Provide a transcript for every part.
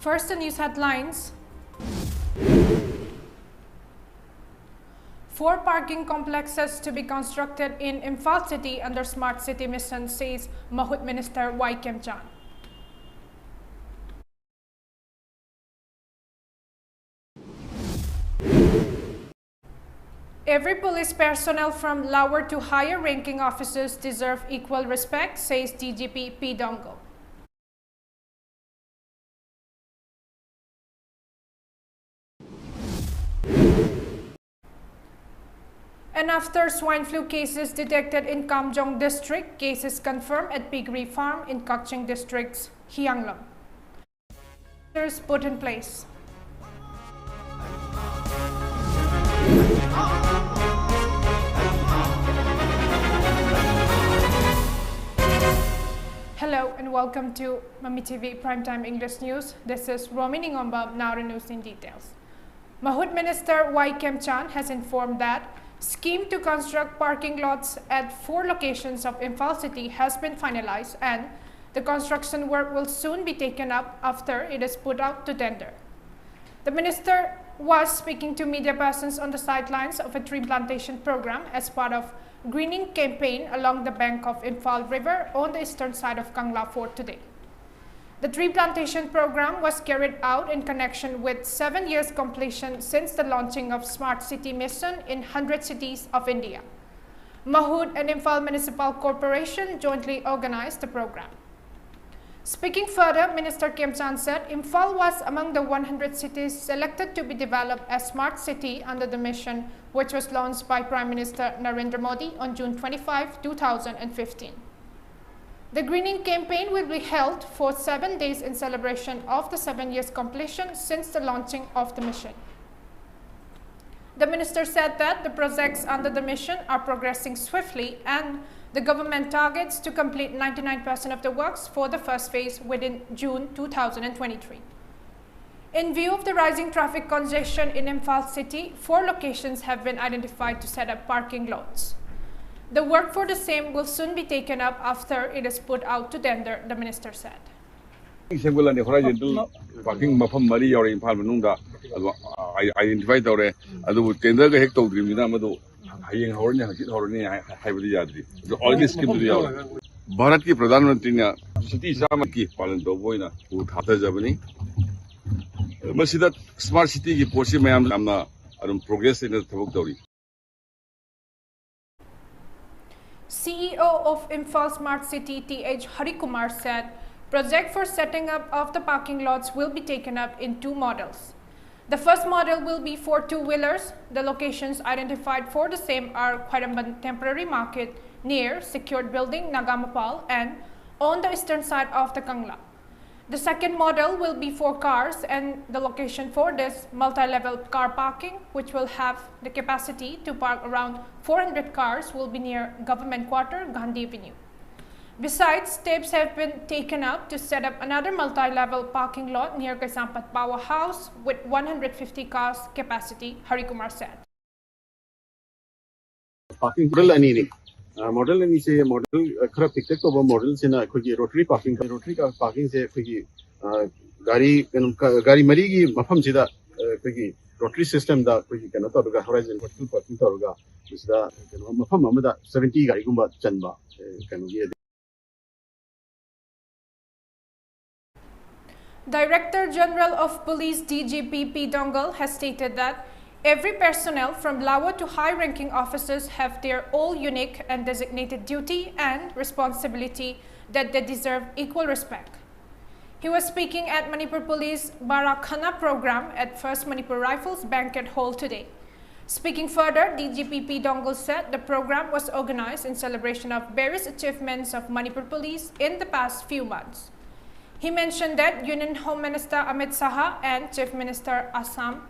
First, the news headlines. 4 parking complexes to be constructed in Imphal City under Smart City Mission, says Mahut Minister Y. Kem Chan. Every police personnel from lower to higher ranking officers deserve equal respect, says DGP P. Dongo. And after swine flu cases detected in Kamjong district, cases confirmed at Piggery Farm in Kakching district's Hyanglam. Measures put in place. Hello and welcome to MAMI TV Primetime English News. This is ROMEE NINGOMBAM, now the news in details. Mahut Minister Y. Kem Chan has informed that scheme to construct parking lots at 4 locations of Imphal City has been finalized and the construction work will soon be taken up after it is put out to tender. The minister was speaking to media persons on the sidelines of a tree plantation program as part of greening campaign along the bank of Imphal River on the eastern side of Kangla Fort today. The tree plantation program was carried out in connection with 7 years completion since the launching of Smart City Mission in 100 cities of India. Mahut and Imphal Municipal Corporation jointly organized the program. Speaking further, Minister Kem Chan said Imphal was among the 100 cities selected to be developed as Smart City under the mission, which was launched by Prime Minister Narendra Modi on June 25, 2015. The greening campaign will be held for 7 days in celebration of the 7 years completion since the launching of the mission. The minister said that the projects under the mission are progressing swiftly and the government targets to complete 99% of the works for the first phase within June 2023. In view of the rising traffic congestion in Imphal City, 4 locations have been identified to set up parking lots. The work for the same will soon be taken up after it is put out to tender, the minister said. Parking mafam mari yaure Imphal manungda identify tawre adu tender ga hek tawdri mina madu hayeng horni hangit horni haibadi yadri already scheme du yaure Bharat ki Pradhan Mantri na city sama ki palan tawboina u thata jabani masida smart city ki policy mayam amna adum progress in the thabuk tawri. CEO of Imphal Smart City T.H. Harikumar said project for setting up of the parking lots will be taken up in 2 models. The first model will be for 2-wheelers. The locations identified for the same are Khairamban Temporary Market near secured building Nagamapal and on the eastern side of the Kangla. The second model will be for cars and the location for this multi-level car parking, which will have the capacity to park around 400 cars, will be near Government Quarter, Gandhi Avenue. Besides, steps have been taken up to set up another multi-level parking lot near Kaisampat Power House with 150 cars capacity, Harikumar said. Parking model ani se model khara picture to model se na khoi rotary parking se khoi gari mari gi mafam sida khoi rotary system da khoi kana to ga horizon vertical parking to ga sida mafam amada 70 gari gumba chanba kanu gi. Director General of Police DGP P. Dongal has stated that every personnel from lower to high-ranking officers have their own unique and designated duty and responsibility that they deserve equal respect. He was speaking at Manipur Police Barakhana program at 1st Manipur Rifles Banquet Hall today. Speaking further, DGP P. Dongal said the program was organized in celebration of various achievements of Manipur Police in the past few months. He mentioned that Union Home Minister Amit Saha and Chief Minister Assam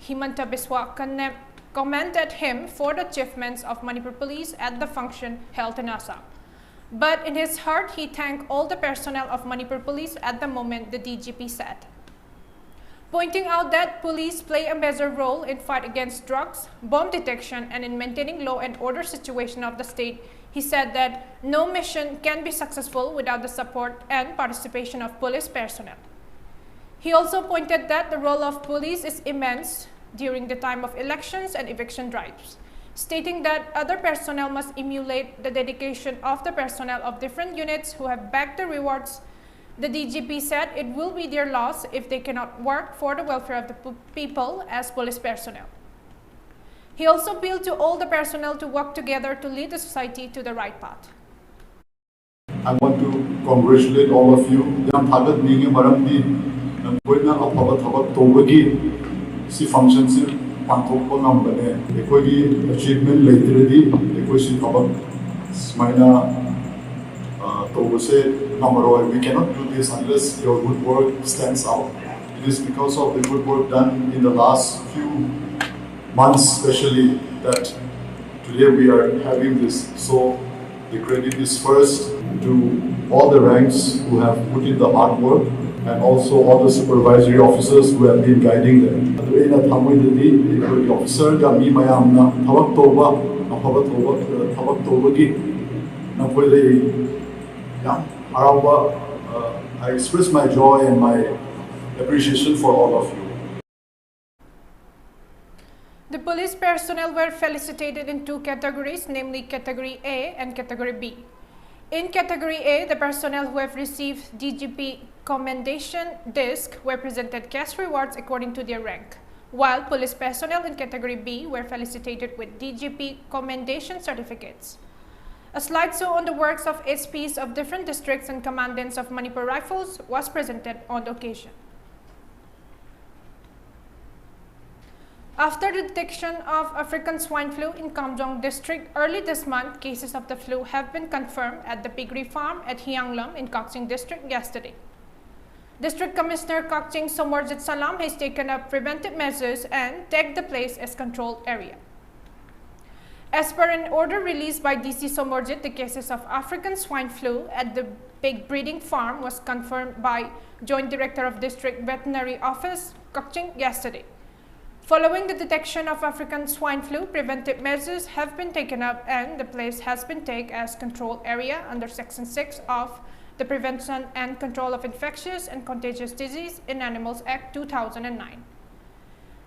Himanta Biswa commended him for the achievements of Manipur Police at the function held in Assam. But in his heart, he thanked all the personnel of Manipur Police at the moment, the DGP said. Pointing out that police play a major role in fight against drugs, bomb detection, and in maintaining law and order situation of the state, he said that no mission can be successful without the support and participation of police personnel. He also pointed that the role of police is immense during the time of elections and eviction drives, stating that other personnel must emulate the dedication of the personnel of different units who have backed the rewards. The DGP said it will be their loss if they cannot work for the welfare of the people as police personnel. He also appealed to all the personnel to work together to lead the society to the right path. I want to congratulate all of you. Yam thagat ningi maramdi nakoina apaba thabak tobagi si function si pangthokpa ngambane ekoi achievement leitredi ekoi si thabak smaina tobase namaroi. We cannot do this unless your good work stands out. It is because of the good work done in the last few months especially that today we are having this. So the credit is first to all the ranks who have put in the hard work and also all the supervisory officers who have been guiding them. The officer gami mayamna thawak toba afaba toba thawak tobagi nakoy yam harawa. I express my joy and my appreciation for all of you. The police personnel were felicitated in two categories, namely Category A and Category B. In Category A, the personnel who have received DGP Commendation Disc were presented cash rewards according to their rank, while police personnel in Category B were felicitated with DGP Commendation Certificates. A slideshow on the works of SPs of different districts and commandants of Manipur Rifles was presented on the occasion. After the detection of African swine flu in Kamjong district early this month, cases of the flu have been confirmed at the piggery farm at Hianglum in Kakching district yesterday. District Commissioner Kakching Somorjit Salam has taken up preventive measures and tagged the place as controlled area. As per an order released by DC Somorjit, the cases of African swine flu at the pig breeding farm was confirmed by Joint Director of District Veterinary Office, Kakching, yesterday. Following the detection of African swine flu, preventive measures have been taken up and the place has been tagged as controlled area under Section 6 of the Prevention and Control of Infectious and Contagious Disease in Animals Act 2009.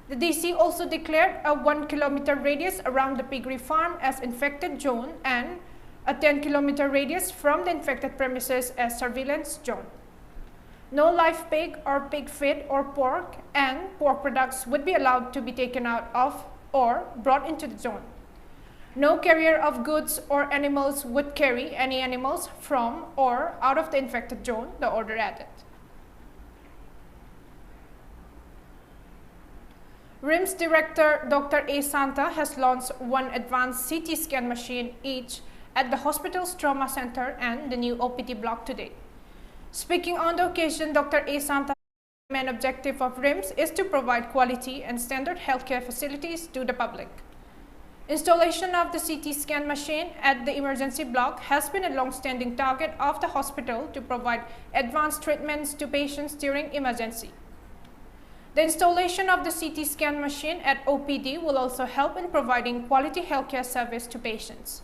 The DC also declared a 1 kilometer radius around the piggery farm as infected zone and a 10 kilometer radius from the infected premises as surveillance zone. No live pig or pig feet or pork and pork products would be allowed to be taken out of or brought into the zone. No carrier of goods or animals would carry any animals from or out of the infected zone, the order added. RIMS Director Dr. A. Santa has launched one advanced CT scan machine each at the hospital's trauma center and the new OPD block today. Speaking on the occasion, Dr. A. Santa said the main objective of RIMS is to provide quality and standard healthcare facilities to the public. Installation of the CT scan machine at the emergency block has been a long-standing target of the hospital to provide advanced treatments to patients during emergency. The installation of the CT scan machine at OPD will also help in providing quality healthcare service to patients.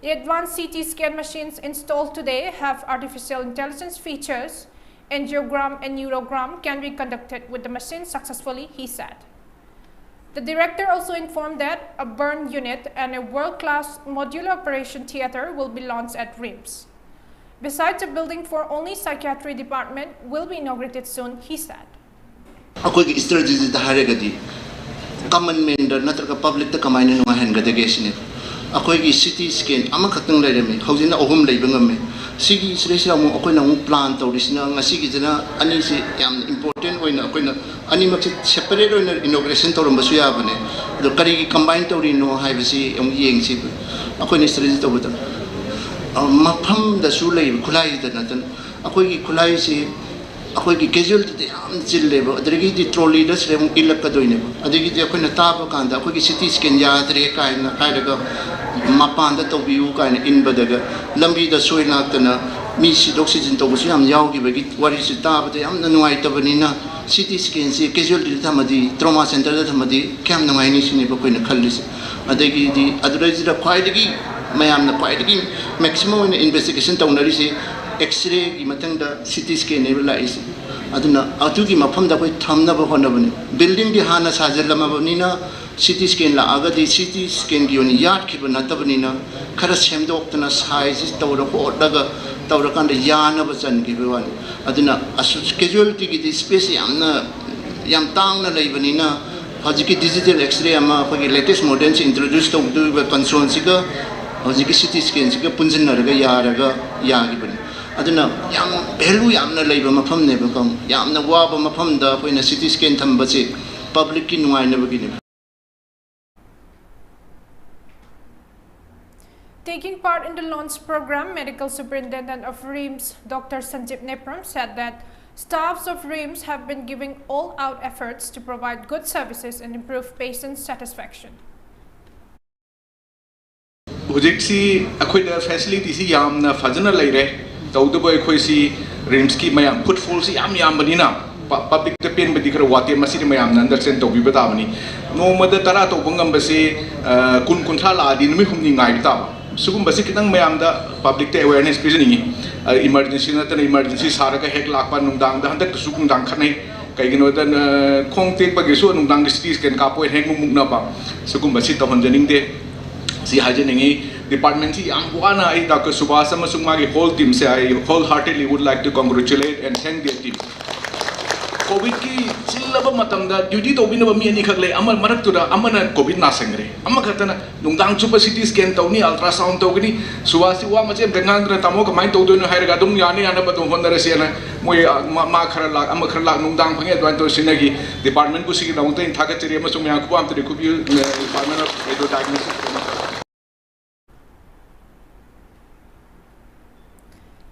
The advanced CT scan machines installed today have artificial intelligence features. Angiogram and neurogram can be conducted with the machine successfully, he said. The director also informed that a burn unit and a world-class modular operation theater will be launched at RIMS. Besides, a building for only psychiatry department will be inaugurated soon, he said. Ako'y strategy da haragadi common man da natraga public da kamay na nuwahan gadagation ito. Ako'y CT scan ama katang layrami hawsin na ohum laybang ame sige sila mo ako'y nang plan tawris na nga sige na ani si yam important oy na ako'y na ani mag separate oy na inauguration tawron basuya ba ne do karigi combine tawrin no hay basi ang yeng si ako'y ni strategy tawta mapam da sulay kulay da natan ako'y kulay si ako'y casualty am chillebo adrigi di trolley da sila mong ilak ka doy ne adrigi di ako'y natabo kanda ako'y CT scan ya adrigi kay na kay daga mapanda to view kay na inbadaga lambi da soy nakta na misi oxygen to busi am yaw gi bagi wari si tabo da am nanuay ta banina CT scan si casualty ta madi trauma center da madi kam nangai ni sini ba ko'y na khallis adrigi di adrigi da kwai digi mayam na kwai digi maximum investigation ta unari si X-ray ki matang da CT scan ne la is aduna atugi mafam da koi thamna ba honabani building di hana sajallamabani na CT scan la aga di CT scan gi oni yard ki bana tabani na khara semdoktana size tawra ko daga tawra kan da yana ba chan gi ba wani aduna asu casualty gi di space yam tang na leibani na hajiki digital x-ray ama pagi latest models introduce to do ba console siga hajiki CT scan siga punjin na raga yaraga yagi bani aduna yam value yam na leiba mafam ne ba kam yam na wa ba mafam da koina CT scan thamba che public ki nuai na ba gi ne. Taking part in the launch program, Medical Superintendent of RIMS, Dr. Sanjeev Nepram, said that staffs of RIMS have been giving all-out efforts to provide good services and improve patient satisfaction. Hujiksi akwai facility si yamna fajana leire tawdabo akwai si RIMS ki mayam footfall si yam banina public te pen badi kara wate masiri mayam na understand to bibata bani no mada tara to bangam basi kun thala adi numi humni ngai ta sugum basi kitang mayam da public te awareness presenting emergency na tan emergency sara ka hek lakpa nungdang da handak sugum dang khanai kai gino da khong tek bagi so nungdang cities ken ka point hek mumuk na pa sugum basi to honjaning de si hajeningi department si am wana ai Dr. Subhas amasung magi whole team se I wholeheartedly would like to congratulate and thank their team. COVID ki chillaba matamda duty to binaba mi ani khagle amal maraktura amana COVID na sangre amma khatana nungdang chupa CT scan tawni ultrasound tawgini suwasi wa mache bengangra tamo ka main tawdo no hairaga dum yani ana badum hondara sena moi ma khara la amma khara la nungdang phange dwan to sinagi department ku sigi dawta in thaka cheri amasung yang ku am te ku bi department of radio diagnosis.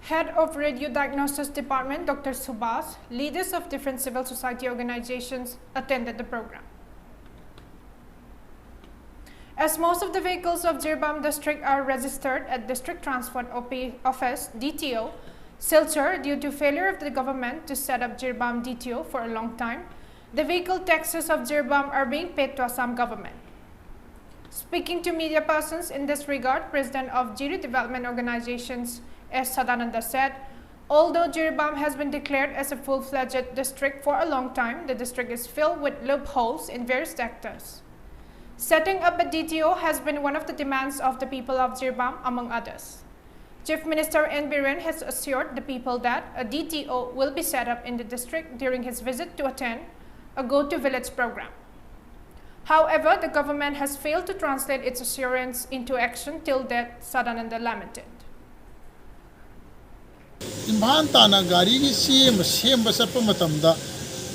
Head of Radio Diagnosis Department, Dr. Subhas, leaders of different civil society organizations attended the program. As most of the vehicles of Jirbam district are registered at District Transport Office DTO, Silchar, due to failure of the government to set up Jirbam DTO for a long time, the vehicle taxes of Jirbam are being paid to Assam government. Speaking to media persons in this regard, President of Jiri Development Organizations S. Sadananda said, although Jirbam has been declared as a full-fledged district for a long time, the district is filled with loopholes in various sectors. Setting up a DTO has been one of the demands of the people of Jirbam, among others. Chief Minister N. Biren has assured the people that a DTO will be set up in the district during his visit to attend a go-to-village program. However, the government has failed to translate its assurance into action till that, Sadananda lamented. Imhan tana gari gi sem basapa matamda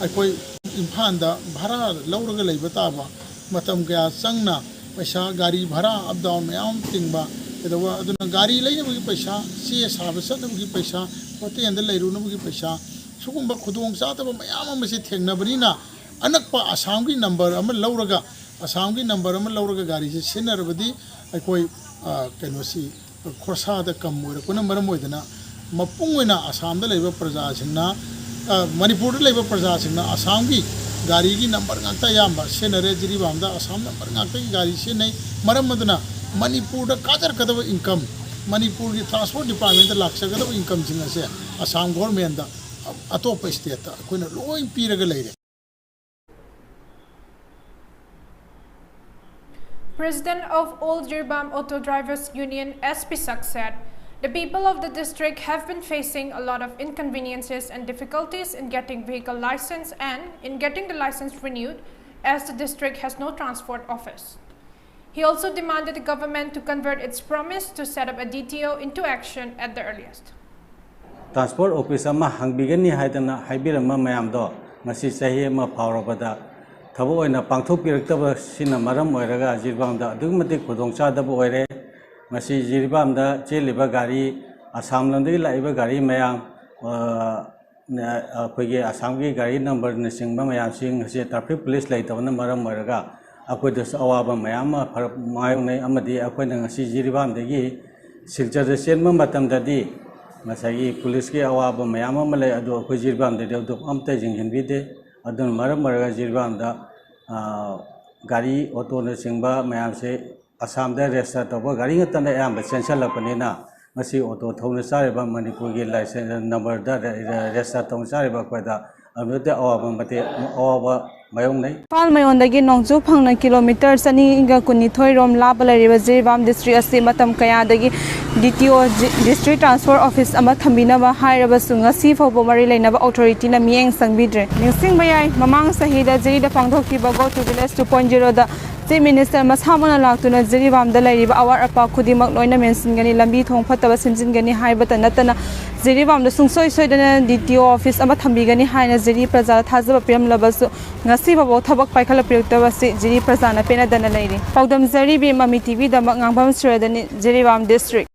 aikoi imhan da bhara lauraga leiba taba matam kya changna paisa gari bhara up down mayam tingba edawa aduna gari leiba gi paisa si saba satbu gi paisa hotel da leiru na gi paisa sugumba khudong sataba mayam amasi thengna barina anakpa asam gi number ama lauraga asam gi number ama lauraga gari se sinarbadi aikoi kenosi khorsa da kam moira kuna maram moidana mapungwena Assam da leba praja singna Manipur da leba praja singna Assam gi gari gi number ngakta yamba senare Jiribam da Assam number ngakta gi gari se nei maram madana Manipur da kajar kadaba income Manipur gi transport department da laksa kadaba income singa se Assam government da atopa state ta koina loi piraga leire. President of All Jirbam Auto Drivers Union S. Pisak said, the people of the district have been facing a lot of inconveniences and difficulties in getting vehicle license and in getting the license renewed as the district has no transport office. He also demanded the government to convert its promise to set up a DTO into action at the earliest. Transport office ama hangbigani haidana haibirama mayamdo ngasi sahi ama phawrabada thabo oina pangthok pirakta sina maram oiraga Jirbamda adugmati khudongchadaba oire ngasi Jirbamda cheliba gari Assam landagi laiba gari mayam akoigi Assamgi gari number na singba mayam sing ngasi traffic police laitabana maram oiraga akoida awaba mayam mayongnai amadi akoina ngasi Jirbamdagi Silchar chenma matamdadi ngasi police ki awaba mayam ama lai adu akoi Jirbamdadi adu amta jinghinbide adun maram oiraga Jirbamda gari auto na singba mayam se Assam da register toba gari ngata na ayam censal lapanina ngasi auto thona sariba Manipur gi license number da register thona sariba koida ꯑꯗꯨꯗ ꯑꯋꯥꯕ ꯃꯇꯦꯡ ꯑꯋꯥꯕ ꯃꯥꯌꯣꯛꯅꯩ ꯄꯥꯜꯃꯌꯣꯟꯗꯒꯤ ꯅꯣꯡꯆꯨ ꯐꯪꯅ kilometre 212 ꯔꯣꯝ ꯂꯥꯞꯄ ꯂꯩꯔꯤꯕ Jiribam district ꯑꯁꯤ ꯃꯇꯝ ꯀꯌꯥꯗꯒꯤ DTO ꯗꯤꯁꯇ꯭ꯔꯤꯛ ꯇ꯭ꯔꯥꯟꯁꯄꯣꯔꯠ ꯑꯣꯐꯤꯁ ꯑꯃ ꯊꯝꯕꯤꯅꯕ ꯍꯥꯏꯔꯕꯁꯨ ꯉꯁꯤ ꯐꯥꯎꯕ ꯃꯔꯤ ꯂꯩꯅꯕ ꯑꯣꯊꯣꯔꯤꯇꯤꯅ ꯃꯤꯠꯌꯦꯡ ꯆꯪꯕꯤꯗ꯭ꯔꯦ ꯅꯤꯡꯁꯤꯡꯕ ꯌꯥꯏ ꯃꯃꯥꯡ ꯆꯍꯤꯗ ꯖꯤꯔꯤꯗ ꯄꯥꯡꯊꯣꯛꯈꯤꯕ Go to Village 2.0ꯗ Chief Minister ꯃꯁꯥꯃꯛꯅ ꯂꯥꯛꯇꯨꯅ ꯖꯤꯔꯤꯕꯥꯝꯗ ꯂꯩꯔꯤꯕ ꯑꯋꯥꯠ ꯑꯄꯥ ꯈꯨꯗꯤꯡꯃꯛ ꯂꯣꯏꯅ ꯃꯦꯟꯁꯤꯟꯒꯅꯤ ꯂꯝꯕꯤ ꯊꯣꯡ ꯐꯠꯇꯕ ꯁꯦꯝꯖꯤꯟꯒꯅꯤ ꯍꯥꯏꯕꯇ ꯅꯠꯇꯅ ꯖꯤꯔꯤꯕꯥꯝꯗ ꯁꯨꯡꯁꯣꯏ ꯁꯣꯏꯗꯅ DTO ꯑꯣꯐꯤꯁ ꯑꯃ ꯊꯝꯕꯤꯒꯅꯤ ꯍꯥꯏꯅ ꯖꯤꯔꯤ ꯄ꯭ꯔꯖꯥꯗ ꯊꯥꯖꯕ ꯄꯤꯔꯝꯂꯕꯁꯨ ꯉꯁꯤ ꯐꯥꯎꯕ ꯊꯕꯛ ꯄꯥꯏꯈꯠꯂꯛꯄꯤꯔꯛꯇꯕꯁꯤ ꯖꯤꯔꯤ ꯄ꯭ꯔꯖꯥꯅ ꯄꯦꯟꯅꯗꯅ ꯂꯩꯔꯤ ꯄꯥꯎꯗꯝꯖꯔꯤꯕꯤ ꯃꯃꯤ ꯇꯤꯚꯤꯗꯃꯛ ꯉꯥꯡꯐꯝ ꯁꯨꯔꯗꯅꯤ ꯖꯤꯔꯤꯕꯥꯝ district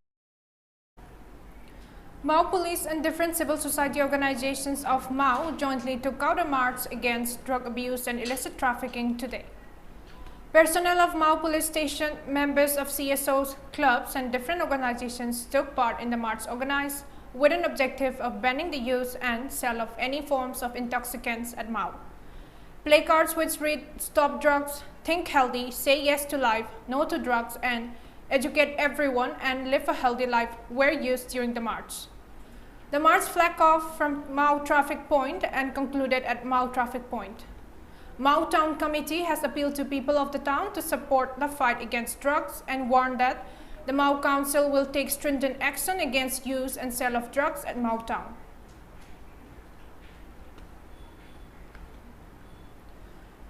Mao Police and different civil society organizations of Mao jointly took out a march against drug abuse and illicit trafficking today. Personnel of Mao Police Station, members of CSOs, clubs and different organizations took part in the march organized with an objective of banning the use and sale of any forms of intoxicants at Mao. Placards which read "Stop drugs, think healthy, say yes to life, no to drugs and educate everyone and live a healthy life" were used during the march. The march flagged off from Mao Traffic Point and concluded at Mao Traffic Point. Mao Town Committee has appealed to people of the town to support the fight against drugs and warned that the Mao Council will take stringent action against use and sale of drugs at Mao Town.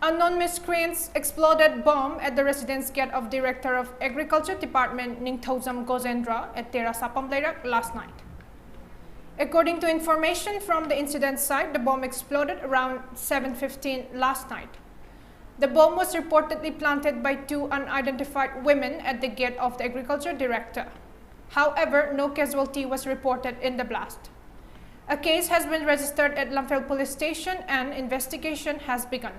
Unknown miscreants exploded bomb at the residence gate of Director of Agriculture Department Ningthozam Gozendra at Tera Sapam Leirak last night. According to information from the incident site, the bomb exploded around 7:15 last night. The bomb was reportedly planted by two unidentified women at the gate of the Agriculture Director. However, no casualty was reported in the blast. A case has been registered at Lamphel Police Station and investigation has begun.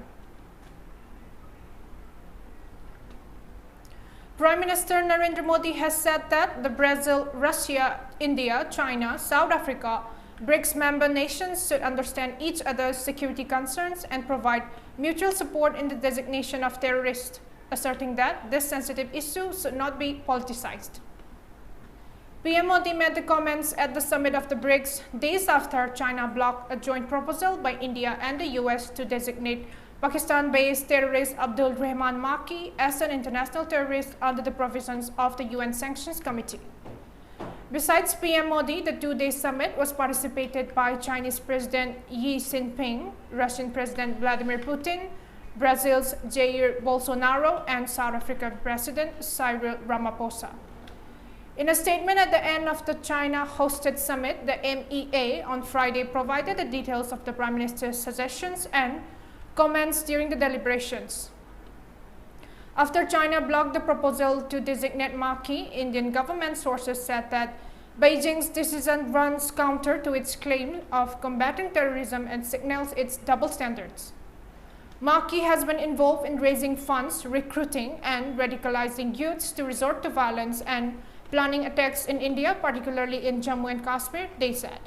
Prime Minister Narendra Modi has said that the Brazil, Russia, India, China, South Africa, BRICS member nations should understand each other's security concerns and provide mutual support in the designation of terrorists, asserting that this sensitive issue should not be politicized. PM Modi made the comments at the summit of the BRICS days after China blocked a joint proposal by India and the US to designate Pakistan-based terrorist Abdul Rahman Maki as an international terrorist under the provisions of the UN Sanctions Committee. Besides PM Modi, the two-day summit was participated by Chinese President Xi Jinping, Russian President Vladimir Putin, Brazil's Jair Bolsonaro, and South African President Cyril Ramaphosa. In a statement at the end of the China-hosted summit, the MEA on Friday provided the details of the Prime Minister's suggestions and comments during the deliberations. After China blocked the proposal to designate Maki, Indian government sources said that Beijing's decision runs counter to its claim of combating terrorism and signals its double standards. Maki has been involved in raising funds, recruiting and radicalizing youths to resort to violence and planning attacks in India, particularly in Jammu and Kashmir, they said.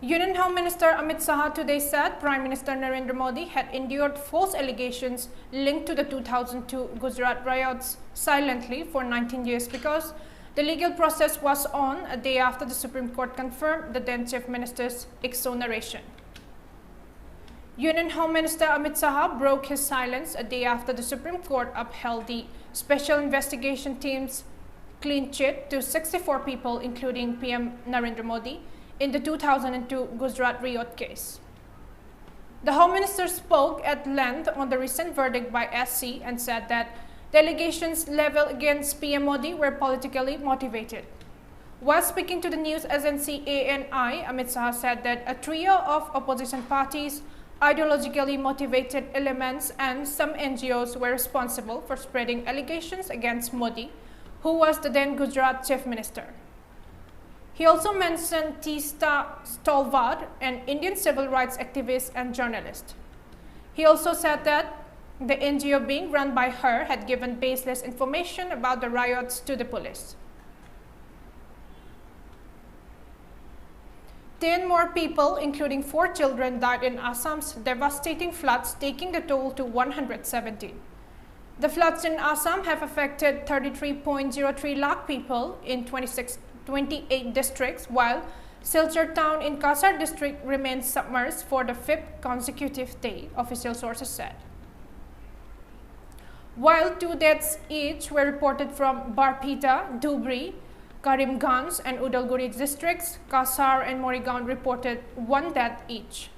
Union Home Minister Amit Shah today said Prime Minister Narendra Modi had endured false allegations linked to the 2002 Gujarat riots silently for 19 years because the legal process was on a day after the Supreme Court confirmed the then Chief Minister's exoneration. Union Home Minister Amit Shah broke his silence a day after the Supreme Court upheld the Special Investigation Team's clean chit to 64 people, including PM Narendra Modi, in the 2002 Gujarat riot case. The Home Minister spoke at length on the recent verdict by SC and said that the allegations leveled against PM Modi were politically motivated. While speaking to the news agency ANI, Amit Shah said that a trio of opposition parties, ideologically motivated elements and some NGOs were responsible for spreading allegations against Modi, who was the then Gujarat Chief Minister. He also mentioned Teesta Stalwart, an Indian civil rights activist and journalist. He also said that the NGO being run by her had given baseless information about the riots to the police. 10 more people, including 4 children, died in Assam's devastating floods, taking the toll to 117. The floods in Assam have affected 33.03 lakh people in 28 districts, while Silchar town in Kasar district remains submerged for the 5th consecutive day, official sources said. While 2 deaths each were reported from Barpeta, Dhubri, Karimganj and Udalguri districts, Kasar and Morigaon reported 1 death each.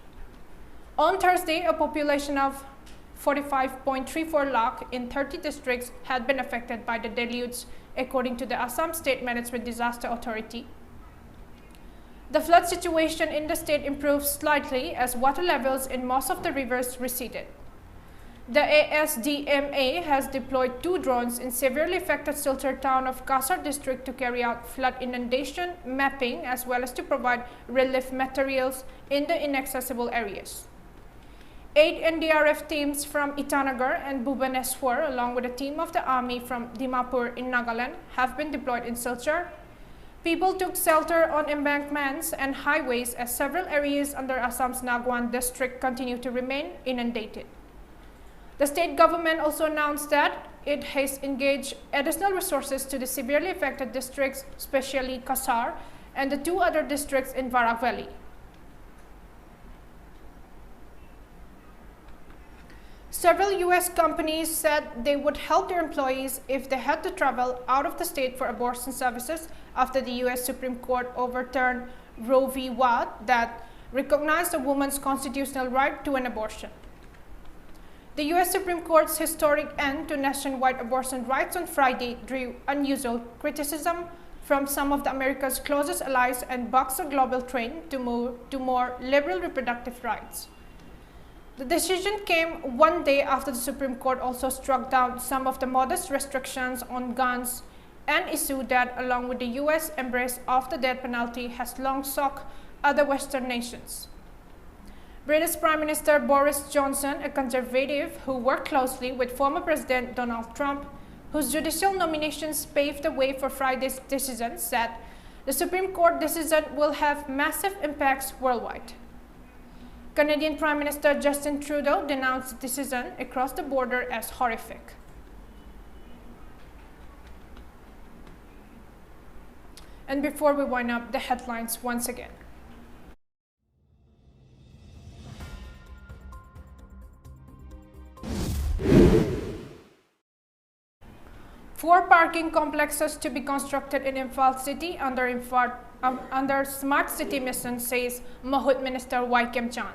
On Thursday, a population of 45.34 lakh in 30 districts had been affected by the deluge, according to the Assam State Management Disaster Authority. The flood situation in the state improved slightly as water levels in most of the rivers receded. The ASDMA has deployed 2 drones in severely affected Silchar town of Kasar district to carry out flood inundation mapping as well as to provide relief materials in the inaccessible areas. 8 NDRF teams from Itanagar and Bhubaneswar along with a team of the army from Dimapur in Nagaland have been deployed in Silchar. People took shelter on embankments and highways as several areas under Assam's Nagaon district continue to remain inundated. The state government also announced that it has engaged additional resources to the severely affected districts, especially Kasar and the 2 other districts in Varak Valley. Several US companies said they would help their employees if they had to travel out of the state for abortion services after the US Supreme Court overturned Roe v. Wade that recognized a woman's constitutional right to an abortion. The US Supreme Court's historic end to nationwide abortion rights on Friday drew unusual criticism from some of America's closest allies and bucks a global trend to move to more liberal reproductive rights. The decision came 1 day after the Supreme Court also struck down some of the modest restrictions on guns, an issue that, along with the US embrace of the death penalty, has long shocked other Western nations. British Prime Minister Boris Johnson, a conservative who worked closely with former President Donald Trump, whose judicial nominations paved the way for Friday's decision, said the Supreme Court decision will have massive impacts worldwide. Canadian Prime Minister Justin Trudeau denounced the decision across the border as horrific. And before we wind up, the headlines once again. Four parking complexes to be constructed in Imphal City under Smart City mission, says Mahood Minister Waikem Chan.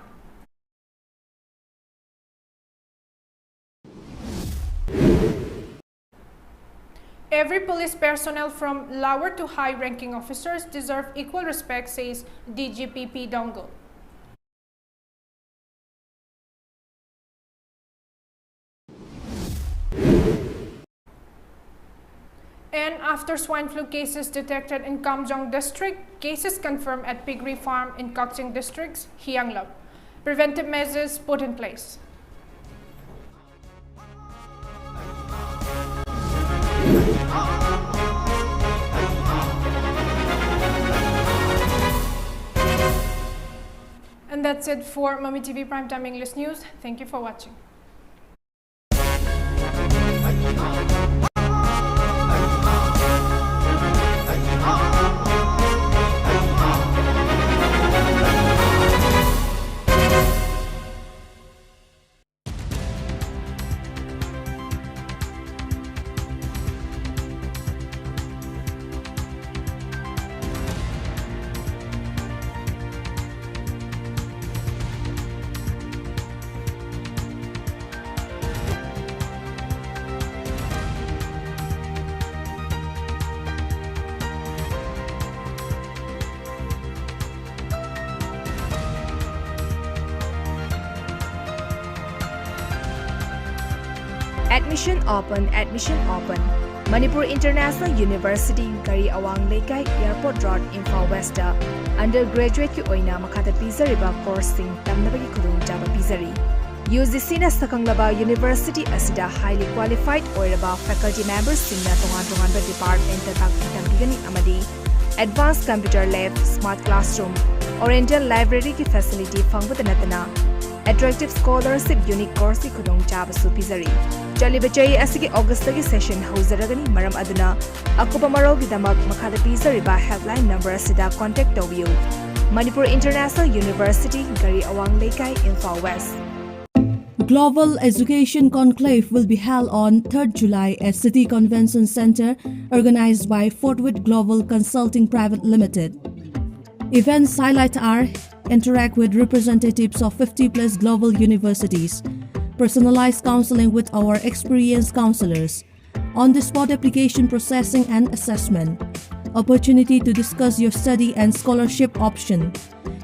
Every police personnel from lower to high-ranking officers deserve equal respect, says DGPP Dongle. And after swine flu cases detected in Kamjong district, cases confirmed at Piggery Farm in Kakching districts, Hyanglam. Preventive measures put in place. And that's it for MAMI TV Primetime English News. Thank you for watching. Admission open. Manipur International University Gari Awang Lekai Airport Road Imphal West undergraduate ki oina makhata pizariba course sing tamnabagi khudung jaba pizari. UGC na sakanglaba university asida highly qualified oiraba faculty members singna tongan department ta tambigani amadi advanced computer lab, smart classroom, oriental library ki facility fangbuta natana attractive scholarship unique course ki khudong chabasu pizari chaliba chai asigi august gi session hozaragani maram aduna akuba maro gi damak makhada pizari ba helpline number asida contact tobiu Manipur International University Gari Awang Lekai Imphal West. Global Education Conclave will be held on 3rd July at City Convention Center, organized by Fortwith Global Consulting Private Limited. Events highlight are interact with representatives of 50 plus global universities, personalized counseling with our experienced counselors, on-the-spot application processing and assessment, opportunity to discuss your study and scholarship option,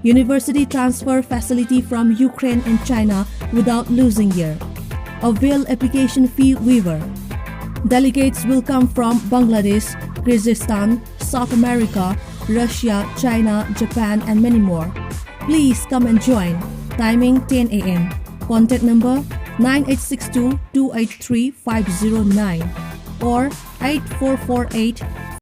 university transfer facility from Ukraine and China without losing year, avail application fee waiver. Delegates will come from Bangladesh, Kyrgyzstan, South America, Russia, China, Japan, and many more. Please come and join. Timing 10 a.m. Contact number 9862-283-509 or 8448